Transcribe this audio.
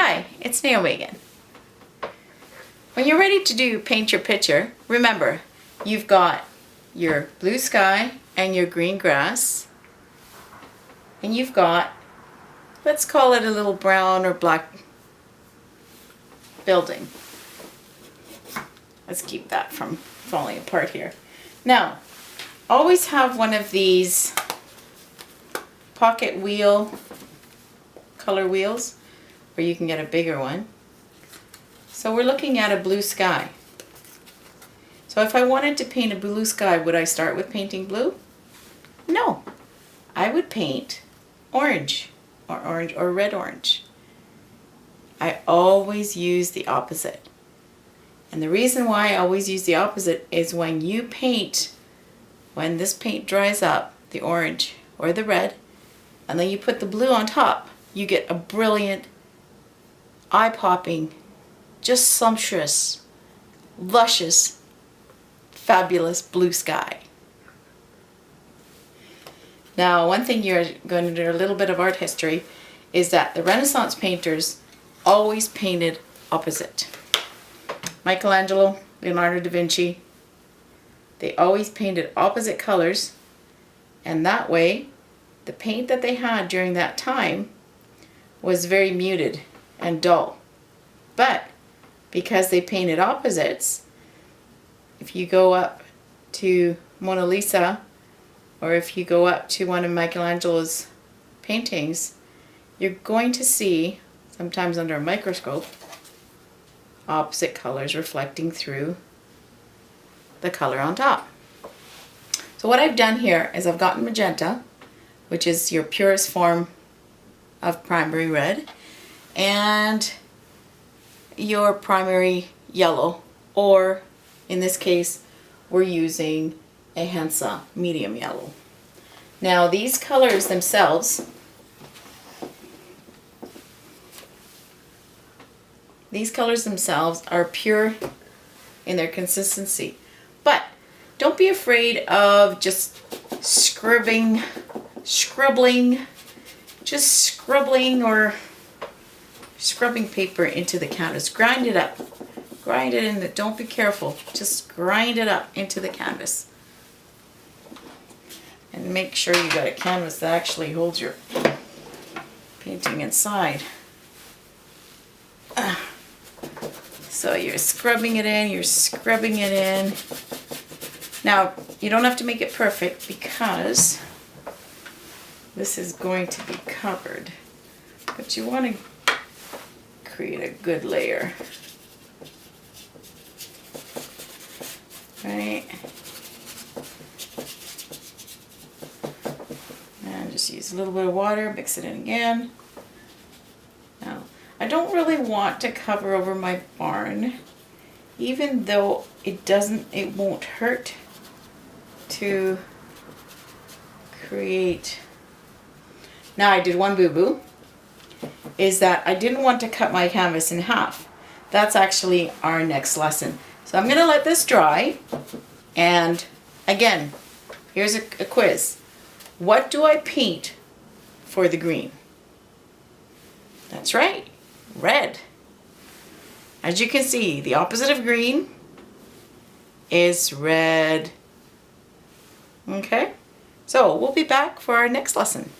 Hi, it's Naomi again. When you're ready to paint your picture, remember, you've got your blue sky and your green grass, and you've got, let's call it a little brown or black building. Let's keep that from falling apart here. Now, always have one of these pocket wheel color wheels, or you can get a bigger one. So we're looking at a blue sky. So if I wanted to paint a blue sky, would I start with painting blue? No. I would paint orange or red orange. I always use the opposite. And the reason why I always use the opposite is when you paint, when this paint dries up, the orange or the red, and then you put the blue on top, you get a brilliant, eye-popping, just sumptuous, luscious, fabulous blue sky. Now, one thing you're going to do a little bit of art history is that the Renaissance painters always painted opposite. Michelangelo, Leonardo da Vinci, they always painted opposite colors, and that way the paint that they had during that time was very muted and dull. But because they painted opposites, if you go up to Mona Lisa, or if you go up to one of Michelangelo's paintings, you're going to see, sometimes under a microscope, opposite colors reflecting through the color on top. So what I've done here is I've gotten magenta, which is your purest form of primary red, and your primary yellow, or in this case we're using a Hansa medium yellow. Now these colors themselves, are pure in their consistency, but don't be afraid of just scribbling or scrubbing paper into the canvas. Grind it up. Grind it in. Don't be careful. Just grind it up into the canvas. And make sure you got a canvas that actually holds your painting inside. So you're scrubbing it in, you're scrubbing it in. Now, you don't have to make it perfect because this is going to be covered, but you want to create a good layer, right? And just use a little bit of water, mix it in again. Now, I don't really want to cover over my barn, even though it won't hurt to create. Now I did one boo-boo, is that I didn't want to cut my canvas in half. That's actually our next lesson. So I'm going to let this dry, and again, here's a quiz. What do I paint for the green? That's right, red. As you can see, the opposite of green is red. Okay, so we'll be back for our next lesson.